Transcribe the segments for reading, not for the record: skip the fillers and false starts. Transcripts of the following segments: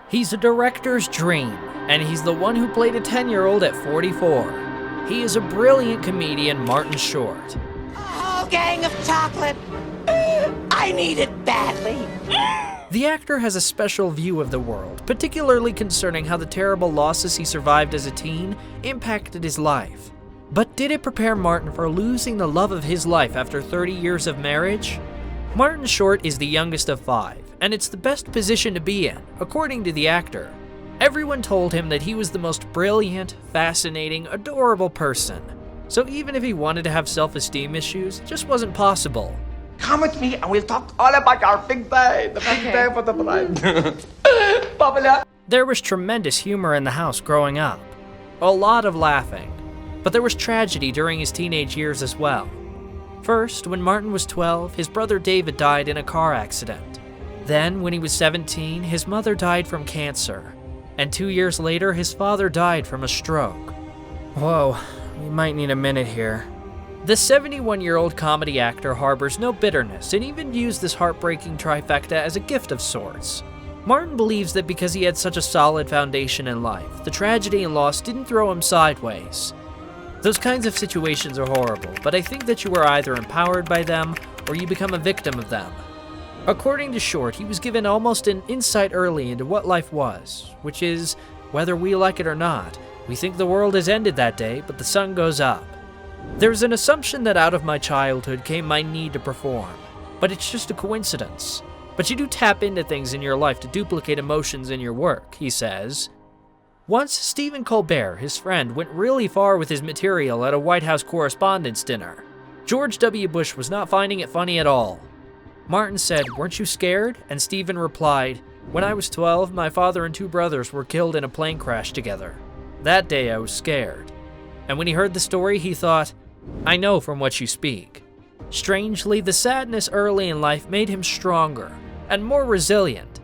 He's a director's dream, and he's the one who played a 10-year-old at 44. He is a brilliant comedian, Martin Short. Oh, gang of chocolate. I need it badly. The actor has a special view of the world, particularly concerning how the terrible losses he survived as a teen impacted his life. But did it prepare Martin for losing the love of his life after 30 years of marriage? Martin Short is the youngest of 5, and it's the best position to be in, according to the actor. Everyone told him that he was the most brilliant, fascinating, adorable person. So even if he wanted to have self-esteem issues, it just wasn't possible. Come with me and we'll talk all about our big day. The big day for the bride. There was tremendous humor in the house growing up. A lot of laughing. But there was tragedy during his teenage years as well. First, when Martin was 12, his brother David died in a car accident. Then, when he was 17, his mother died from cancer. And 2 years later, his father died from a stroke. Whoa, we might need a minute here. The 71-year-old comedy actor harbors no bitterness and even views this heartbreaking trifecta as a gift of sorts. Martin believes that because he had such a solid foundation in life, the tragedy and loss didn't throw him sideways. Those kinds of situations are horrible, but I think that you are either empowered by them or you become a victim of them. According to Short, he was given almost an insight early into what life was, which is, whether we like it or not, we think the world has ended that day, but the sun goes up. There's an assumption that out of my childhood came my need to perform, but it's just a coincidence. But you do tap into things in your life to duplicate emotions in your work, he says. Once, Stephen Colbert, his friend, went really far with his material at a White House Correspondents' Dinner. George W. Bush was not finding it funny at all. Martin said, "Weren't you scared?" And Stephen replied, "When I was 12, my father and 2 brothers were killed in a plane crash together. That day I was scared." And when he heard the story, he thought, "I know from what you speak." Strangely, the sadness early in life made him stronger and more resilient.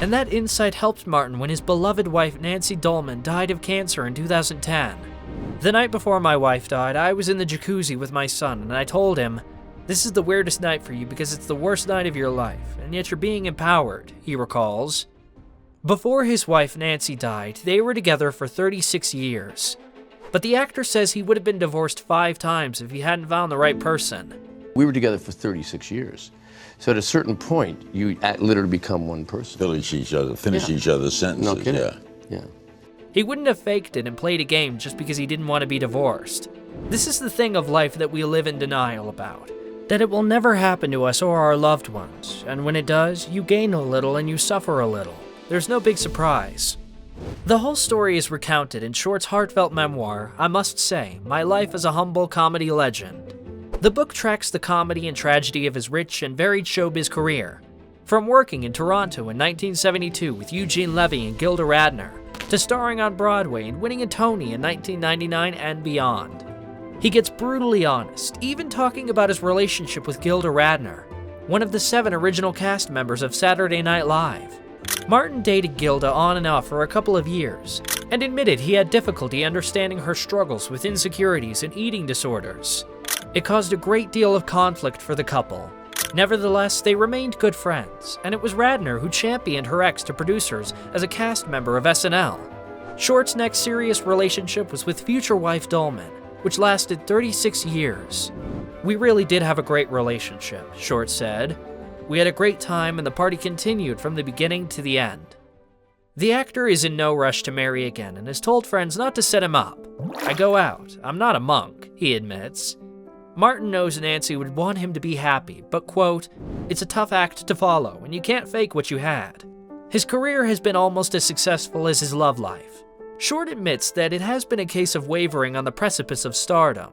And that insight helped Martin when his beloved wife Nancy Dolman died of cancer in 2010. The night before my wife died, I was in the jacuzzi with my son, and I told him, "This is the weirdest night for you because it's the worst night of your life, and yet you're being empowered," he recalls. Before his wife Nancy died, they were together for 36 years. But the actor says he would have been divorced 5 times if he hadn't found the right person. We were together for 36 years. So at a certain point, you literally become one person. Finish each other's sentences. No kidding. Yeah. He wouldn't have faked it and played a game just because he didn't want to be divorced. This is the thing of life that we live in denial about. That it will never happen to us or our loved ones, and when it does, you gain a little and you suffer a little. There's no big surprise. The whole story is recounted in Short's heartfelt memoir, I Must Say, My Life as a Humble Comedy Legend. The book tracks the comedy and tragedy of his rich and varied showbiz career, from working in Toronto in 1972 with Eugene Levy and Gilda Radner, to starring on Broadway and winning a Tony in 1999 and beyond. He gets brutally honest, even talking about his relationship with Gilda Radner, one of the 7 original cast members of Saturday Night Live. Martin dated Gilda on and off for a couple of years, and admitted he had difficulty understanding her struggles with insecurities and eating disorders. It caused a great deal of conflict for the couple. Nevertheless, they remained good friends, and it was Radner who championed her ex to producers as a cast member of SNL. Short's next serious relationship was with future wife Dolman, which lasted 36 years. "We really did have a great relationship," Short said. "We had a great time and the party continued from the beginning to the end." The actor is in no rush to marry again and has told friends not to set him up. "I go out. I'm not a monk," he admits. Martin knows Nancy would want him to be happy, but quote, "It's a tough act to follow and you can't fake what you had." His career has been almost as successful as his love life. Short admits that it has been a case of wavering on the precipice of stardom.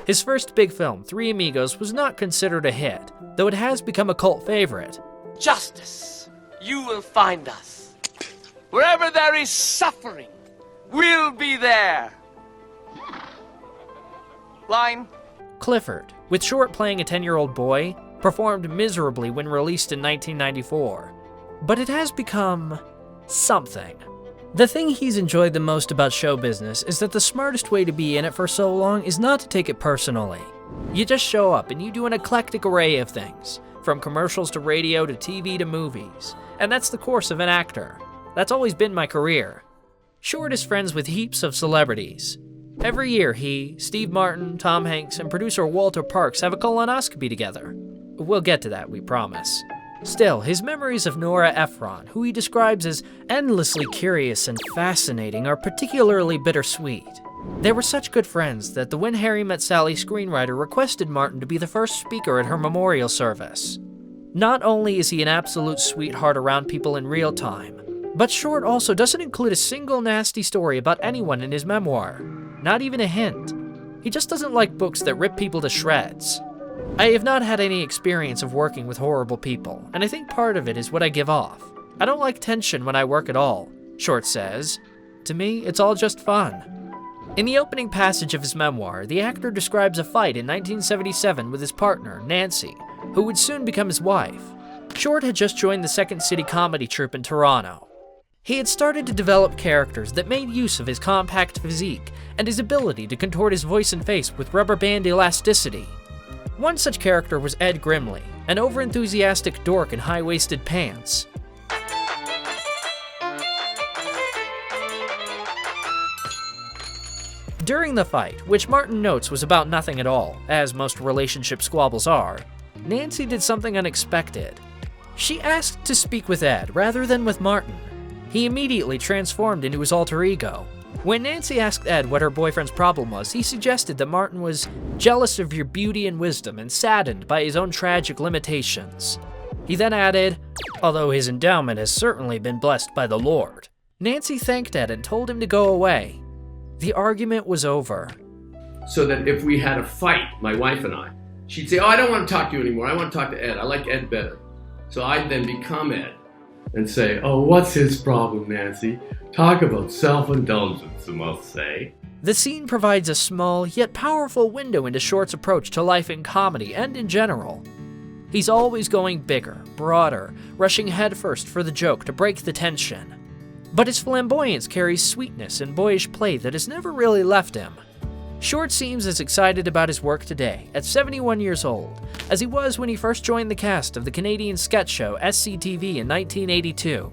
His first big film, Three Amigos, was not considered a hit, though it has become a cult favorite. Justice, you will find us. Wherever there is suffering, we'll be there. Line. Clifford, with Short playing a 10-year-old boy, performed miserably when released in 1994. But it has become something. The thing he's enjoyed the most about show business is that the smartest way to be in it for so long is not to take it personally. You just show up and you do an eclectic array of things, from commercials to radio to TV to movies, and that's the course of an actor. That's always been my career. Short is friends with heaps of celebrities. Every year he, Steve Martin, Tom Hanks, and producer Walter Parks have a colonoscopy together. We'll get to that, we promise. Still, his memories of Nora Ephron, who he describes as endlessly curious and fascinating, are particularly bittersweet. They were such good friends that the When Harry Met Sally screenwriter requested Martin to be the first speaker at her memorial service. Not only is he an absolute sweetheart around people in real time, but Short also doesn't include a single nasty story about anyone in his memoir. Not even a hint. He just doesn't like books that rip people to shreds. I have not had any experience of working with horrible people, and I think part of it is what I give off. I don't like tension when I work at all, Short says. To me, it's all just fun. In the opening passage of his memoir, the actor describes a fight in 1977 with his partner, Nancy, who would soon become his wife. Short had just joined the Second City comedy troupe in Toronto. He had started to develop characters that made use of his compact physique and his ability to contort his voice and face with rubber band elasticity. One such character was Ed Grimley, an overenthusiastic dork in high-waisted pants. During the fight, which Martin notes was about nothing at all, as most relationship squabbles are, Nancy did something unexpected. She asked to speak with Ed rather than with Martin. He immediately transformed into his alter ego. When Nancy asked Ed what her boyfriend's problem was, he suggested that Martin was jealous of your beauty and wisdom and saddened by his own tragic limitations. He then added, although his endowment has certainly been blessed by the Lord. Nancy thanked Ed and told him to go away. The argument was over. So that if we had a fight, my wife and I, she'd say, oh, I don't want to talk to you anymore. I want to talk to Ed. I like Ed better. So I'd then become Ed and say, oh, what's his problem, Nancy? Talk about self-indulgence, I must say. The scene provides a small yet powerful window into Short's approach to life in comedy and in general. He's always going bigger, broader, rushing headfirst for the joke to break the tension. But his flamboyance carries sweetness and boyish play that has never really left him. Short seems as excited about his work today, at 71 years old, as he was when he first joined the cast of the Canadian sketch show SCTV in 1982.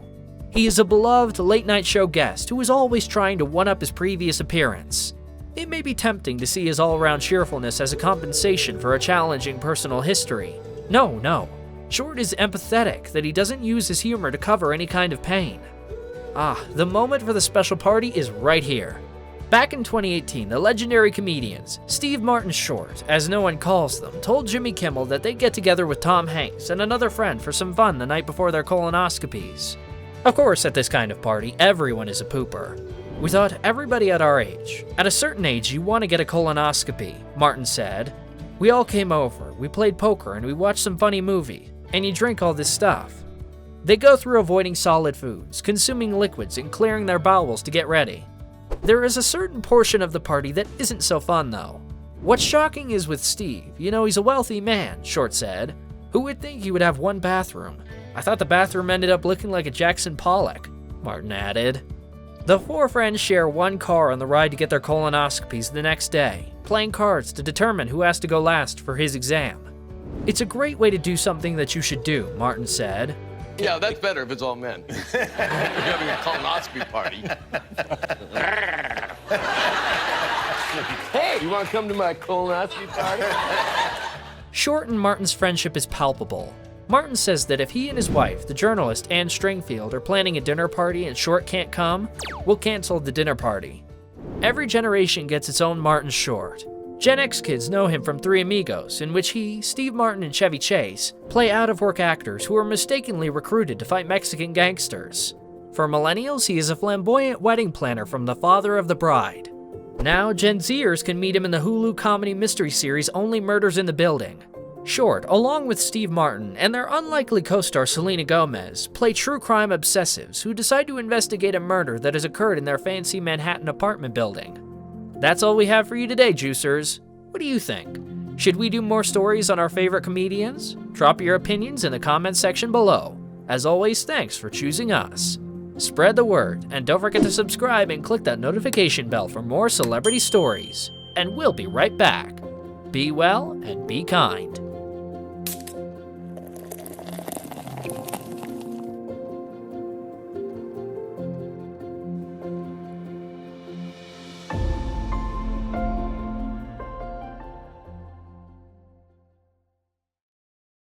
He is a beloved late-night show guest who is always trying to one-up his previous appearance. It may be tempting to see his all-around cheerfulness as a compensation for a challenging personal history. No. Short is empathetic that he doesn't use his humor to cover any kind of pain. The moment for the special party is right here. Back in 2018, the legendary comedians, Steve Martin Short, as no one calls them, told Jimmy Kimmel that they'd get together with Tom Hanks and another friend for some fun the night before their colonoscopies. Of course, at this kind of party, everyone is a pooper. We thought everybody at our age. At a certain age, you want to get a colonoscopy, Martin said. We all came over, we played poker, and we watched some funny movie. And you drink all this stuff. They go through avoiding solid foods, consuming liquids, and clearing their bowels to get ready. There is a certain portion of the party that isn't so fun, though. What's shocking is with Steve. He's a wealthy man, Short said. Who would think he would have one bathroom? I thought the bathroom ended up looking like a Jackson Pollock, Martin added. The four friends share one car on the ride to get their colonoscopies the next day, playing cards to determine who has to go last for his exam. It's a great way to do something that you should do, Martin said. Yeah, that's better if it's all men. You're having a colonoscopy party. Hey, you want to come to my colonoscopy party? Short and Martin's friendship is palpable. Martin says that if he and his wife, the journalist Anne Stringfield, are planning a dinner party and Short can't come, we'll cancel the dinner party. Every generation gets its own Martin Short. Gen X kids know him from Three Amigos, in which he, Steve Martin, and Chevy Chase play out-of-work actors who are mistakenly recruited to fight Mexican gangsters. For millennials, he is a flamboyant wedding planner from The Father of the Bride. Now, Gen Zers can meet him in the Hulu comedy mystery series Only Murders in the Building. Short, along with Steve Martin and their unlikely co-star Selena Gomez, play true crime obsessives who decide to investigate a murder that has occurred in their fancy Manhattan apartment building. That's all we have for you today, Juicers. What do you think? Should we do more stories on our favorite comedians? Drop your opinions in the comments section below. As always, thanks for choosing us. Spread the word, and don't forget to subscribe and click that notification bell for more celebrity stories. And we'll be right back. Be well and be kind.